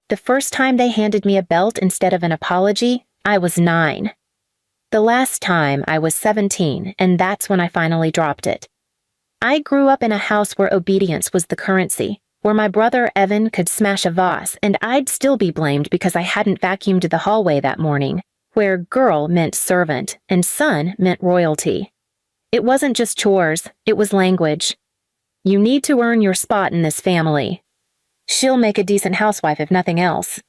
The first time they handed me a belt instead of an apology, I was 9. The last time I was 17, and that's when I finally dropped it. I grew up in a house where obedience was the currency, where my brother Evan could smash a vase and I'd still be blamed because I hadn't vacuumed the hallway that morning, where girl meant servant and son meant royalty. It wasn't just chores, it was language. You need to earn your spot in this family. She'll make a decent housewife if nothing else.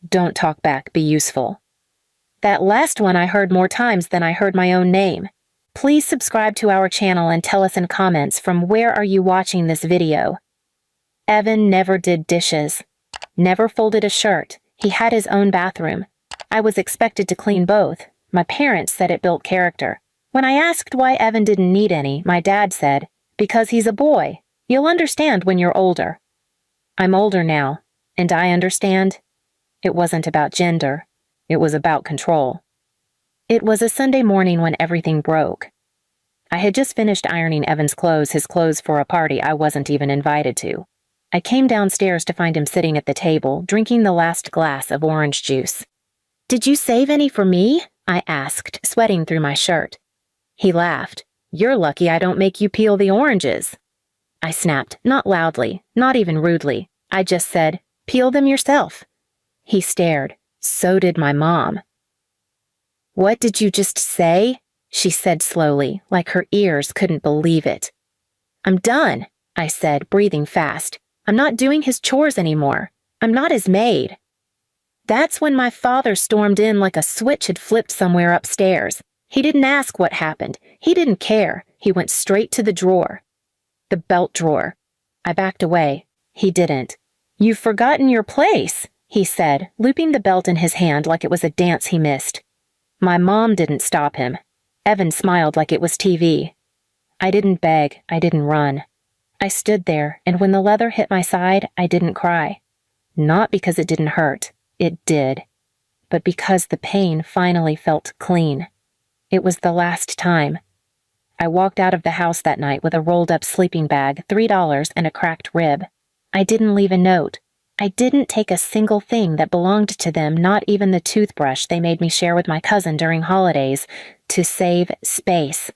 Don't talk back, be useful. That last one I heard more times than I heard my own name. Please subscribe to our channel and tell us in comments from where are you watching this video. Evan never did dishes. Never folded a shirt. He had his own bathroom. I was expected to clean both. My parents said it built character. When I asked why Evan didn't need any, my dad said, "Because he's a boy. You'll understand when you're older." I'm older now, and I understand. It wasn't about gender. It was about control. It was a Sunday morning when everything broke. I had just finished ironing Evan's clothes, his clothes for a party I wasn't even invited to. I came downstairs to find him sitting at the table, drinking the last glass of orange juice. "Did you save any for me?" I asked, sweating through my shirt. He laughed. "You're lucky I don't make you peel the oranges." I snapped, not loudly, not even rudely. I just said, "Peel them yourself." He stared. So did my mom. "What did you just say?" she said slowly, like her ears couldn't believe it. "I'm done," I said, breathing fast. "I'm not doing his chores anymore. I'm not his maid." That's when my father stormed in like a switch had flipped somewhere upstairs. He didn't ask what happened. He didn't care. He went straight to the drawer. The belt drawer. I backed away. He didn't. "You've forgotten your place," he said, looping the belt in his hand like it was a dance he missed. My mom didn't stop him. Evan smiled like it was TV. I didn't beg. I didn't run. I stood there, and when the leather hit my side, I didn't cry. Not because it didn't hurt. It did. But because the pain finally felt clean. It was the last time. I walked out of the house that night with a rolled-up sleeping bag, $3, and a cracked rib. I didn't leave a note. I didn't take a single thing that belonged to them, not even the toothbrush they made me share with my cousin during holidays, to save space.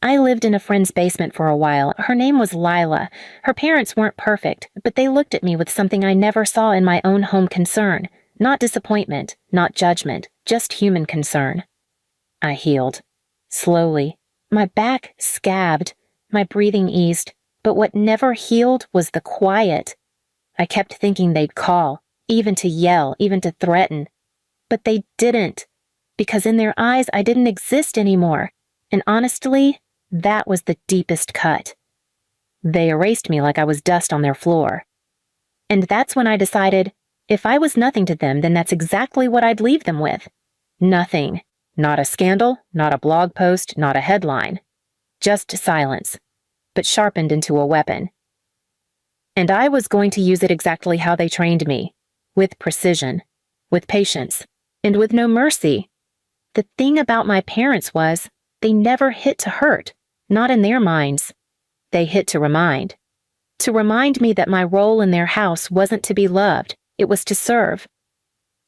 I lived in a friend's basement for a while. Her name was Lila. Her parents weren't perfect, but they looked at me with something I never saw in my own home concern. Not disappointment, not judgment, just human concern. I healed. Slowly. My back scabbed. My breathing eased. But what never healed was the quiet. I kept thinking they'd call, even to yell, even to threaten. But they didn't, because in their eyes I didn't exist anymore. And honestly, that was the deepest cut. They erased me like I was dust on their floor. And that's when I decided, if I was nothing to them, then that's exactly what I'd leave them with. Nothing. Not a scandal, not a blog post, not a headline. Just silence, but sharpened into a weapon. And I was going to use it exactly how they trained me, with precision, with patience, and with no mercy. The thing about my parents was, they never hit to hurt, not in their minds. They hit to remind me that my role in their house wasn't to be loved, it was to serve.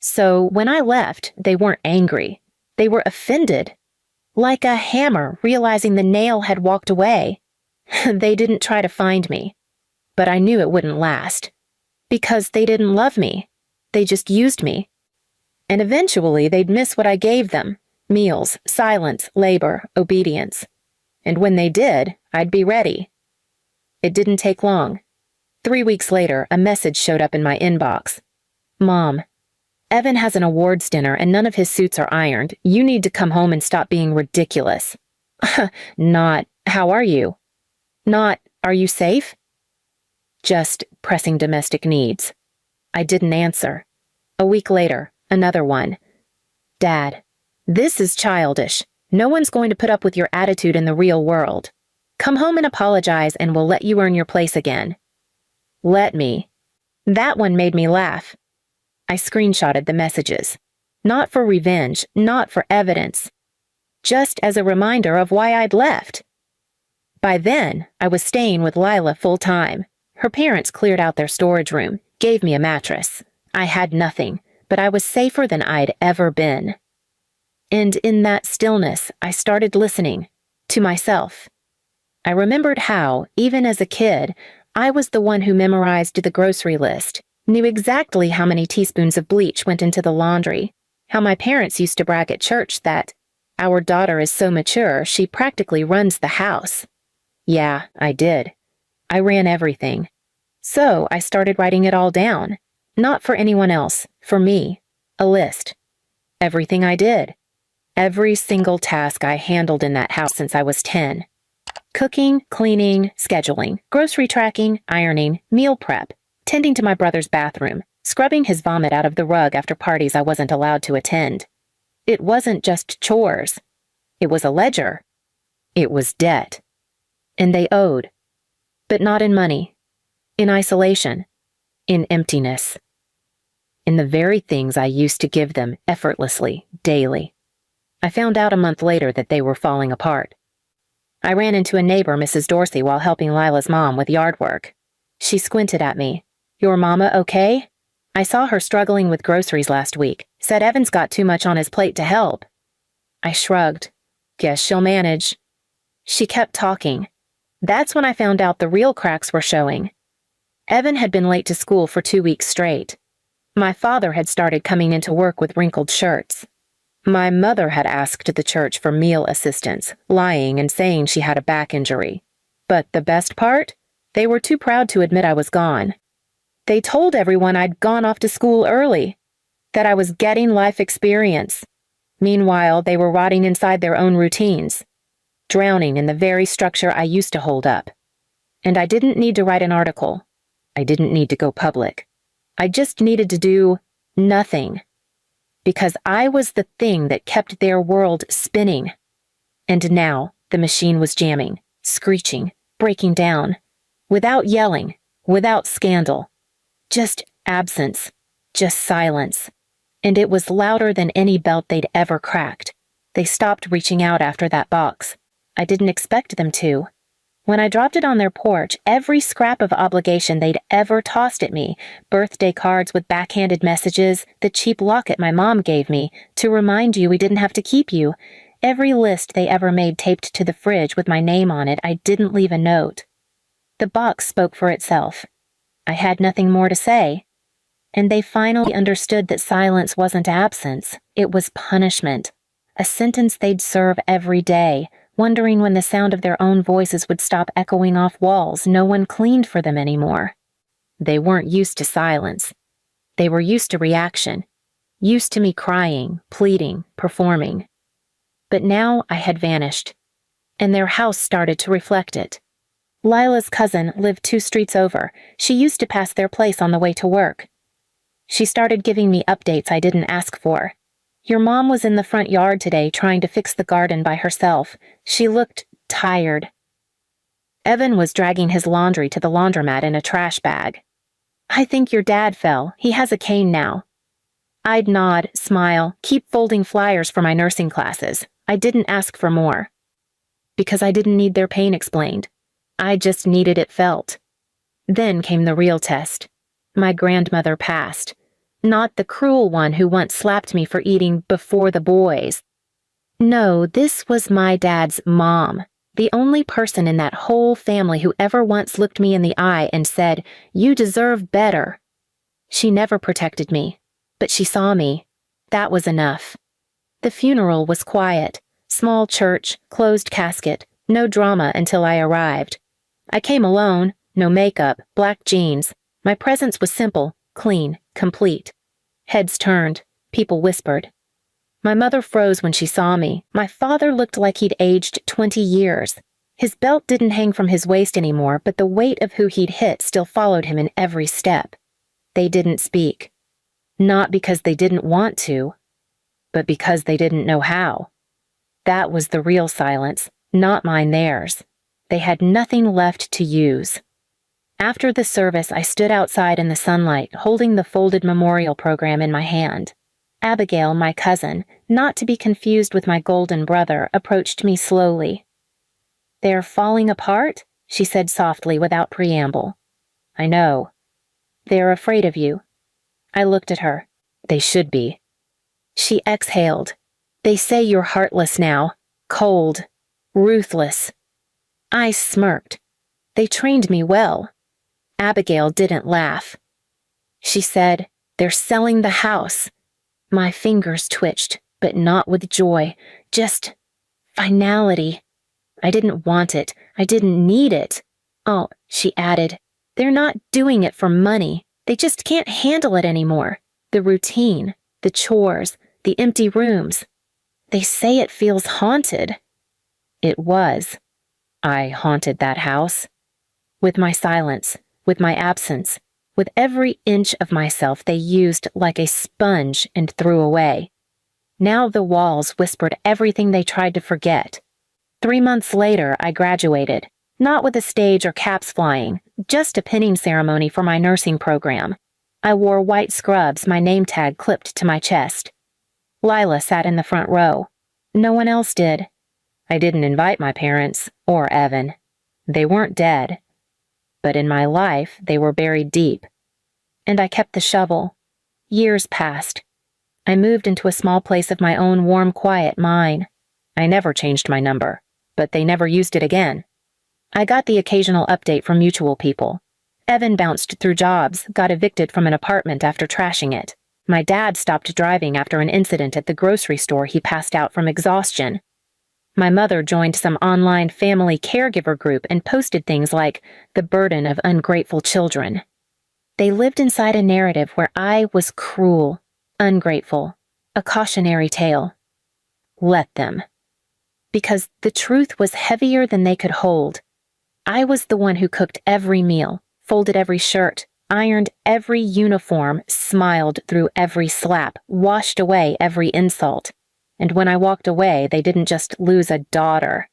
So when I left, they weren't angry. They were offended. Like a hammer realizing the nail had walked away. They didn't try to find me. But I knew it wouldn't last. Because they didn't love me. They just used me. And eventually they'd miss what I gave them. Meals, silence, labor, obedience. And when they did, I'd be ready. It didn't take long. 3 weeks later, a message showed up in my inbox. "Mom, Evan has an awards dinner and none of his suits are ironed. You need to come home and stop being ridiculous." Not, "How are you?" Not, "Are you safe?" Just pressing domestic needs. I didn't answer. A week later, another one. "Dad, this is childish. No one's going to put up with your attitude in the real world. Come home and apologize and we'll let you earn your place again." Let me. That one made me laugh. I screenshotted the messages. Not for revenge, not for evidence. Just as a reminder of why I'd left. By then, I was staying with Lila full-time. Her parents cleared out their storage room, gave me a mattress. I had nothing, but I was safer than I'd ever been. And in that stillness, I started listening to myself. I remembered how, even as a kid, I was the one who memorized the grocery list, knew exactly how many teaspoons of bleach went into the laundry, how my parents used to brag at church that our daughter is so mature she practically runs the house. Yeah, I did. I ran everything. So I started writing it all down. Not for anyone else, for me. A list. Everything I did. Every single task I handled in that house since I was 10. Cooking, cleaning, scheduling, grocery tracking, ironing, meal prep, tending to my brother's bathroom, scrubbing his vomit out of the rug after parties I wasn't allowed to attend. It wasn't just chores. It was a ledger. It was debt. And they owed. But not in money. In isolation. In emptiness. In the very things I used to give them effortlessly, daily. I found out a month later that they were falling apart. I ran into a neighbor, Mrs. Dorsey, while helping Lila's mom with yard work. She squinted at me. "Your mama okay? I saw her struggling with groceries last week. Said Evan's got too much on his plate to help." I shrugged. "Guess she'll manage." She kept talking. That's when I found out the real cracks were showing. Evan had been late to school for 2 weeks straight. My father had started coming into work with wrinkled shirts. My mother had asked the church for meal assistance, lying and saying she had a back injury. But the best part? They were too proud to admit I was gone. They told everyone I'd gone off to school early, that I was getting life experience. Meanwhile, they were rotting inside their own routines, drowning in the very structure I used to hold up. And I didn't need to write an article. I didn't need to go public. I just needed to do nothing. Because I was the thing that kept their world spinning. And now the machine was jamming, screeching, breaking down. Without yelling, without scandal. Just absence, just silence. And it was louder than any belt they'd ever cracked. They stopped reaching out after that box. I didn't expect them to. When I dropped it on their porch, every scrap of obligation they'd ever tossed at me, birthday cards with backhanded messages, the cheap locket my mom gave me to remind you we didn't have to keep you, every list they ever made taped to the fridge with my name on it, I didn't leave a note. The box spoke for itself. I had nothing more to say. And they finally understood that silence wasn't absence, it was punishment. A sentence they'd serve every day, wondering when the sound of their own voices would stop echoing off walls no one cleaned for them anymore. They weren't used to silence. They were used to reaction, used to me crying, pleading, performing. But now I had vanished, and their house started to reflect it. Lila's cousin lived 2 streets over. She used to pass their place on the way to work. She started giving me updates I didn't ask for. "Your mom was in the front yard today trying to fix the garden by herself. She looked tired." Evan was dragging his laundry to the laundromat in a trash bag. "I think your dad fell. He has a cane now." I'd nod, smile, keep folding flyers for my nursing classes. I didn't ask for more. Because I didn't need their pain explained. I just needed it felt. Then came the real test. My grandmother passed. Not the cruel one who once slapped me for eating before the boys. No, this was my dad's mom, the only person in that whole family who ever once looked me in the eye and said, "You deserve better." She never protected me, but she saw me. That was enough. The funeral was quiet. Small church, closed casket, no drama until I arrived. I came alone, no makeup, black jeans. My presence was simple, clean, complete. Heads turned, people whispered. My mother froze when she saw me. My father looked like he'd aged 20 years. His belt didn't hang from his waist anymore, but the weight of who he'd hit still followed him in every step. They didn't speak. Not because they didn't want to, but because they didn't know how. That was the real silence, not mine theirs. They had nothing left to use. After the service, I stood outside in the sunlight, holding the folded memorial program in my hand. Abigail, my cousin, not to be confused with my golden brother, approached me slowly. "They're falling apart?" she said softly without preamble. "I know." They're afraid of you. I looked at her. They should be. She exhaled. They say you're heartless now, cold, ruthless. I smirked. They trained me well. Abigail didn't laugh. She said, they're selling the house. My fingers twitched, but not with joy, just finality. I didn't want it. I didn't need it. Oh, she added, they're not doing it for money. They just can't handle it anymore. The routine, the chores, the empty rooms. They say it feels haunted. It was. I haunted that house. With my silence, with my absence, with every inch of myself they used like a sponge and threw away. Now the walls whispered everything they tried to forget. 3 months later, I graduated, not with a stage or caps flying, just a pinning ceremony for my nursing program. I wore white scrubs, my name tag clipped to my chest. Lila sat in the front row. No one else did. I didn't invite my parents, or Evan. They weren't dead. But in my life, they were buried deep. And I kept the shovel. Years passed. I moved into a small place of my own warm, quiet mine. I never changed my number, but they never used it again. I got the occasional update from mutual people. Evan bounced through jobs, got evicted from an apartment after trashing it. My dad stopped driving after an incident at the grocery store he passed out from exhaustion. My mother joined some online family caregiver group and posted things like the burden of ungrateful children. They lived inside a narrative where I was cruel, ungrateful, a cautionary tale. Let them. Because the truth was heavier than they could hold. I was the one who cooked every meal, folded every shirt, ironed every uniform, smiled through every slap, washed away every insult. And when I walked away, they didn't just lose a daughter.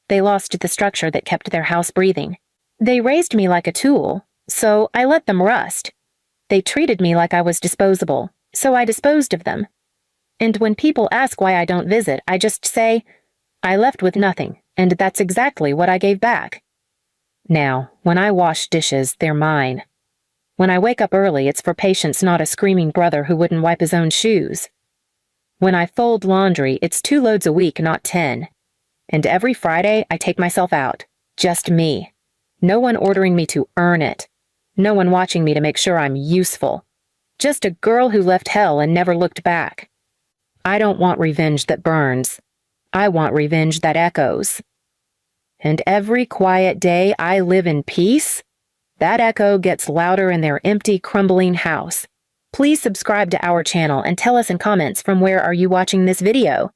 They lost the structure that kept their house breathing. They raised me like a tool, so I let them rust. They treated me like I was disposable, so I disposed of them. And when people ask why I don't visit, I just say, I left with nothing, and that's exactly what I gave back. Now, when I wash dishes, they're mine. When I wake up early, it's for Patience, not a screaming brother who wouldn't wipe his own shoes. When I fold laundry, it's 2 loads a week, not 10. And every Friday, I take myself out. Just me. No one ordering me to earn it. No one watching me to make sure I'm useful. Just a girl who left hell and never looked back. I don't want revenge that burns. I want revenge that echoes. And every quiet day I live in peace, that echo gets louder in their empty, crumbling house. Please subscribe to our channel and tell us in comments from where are you watching this video.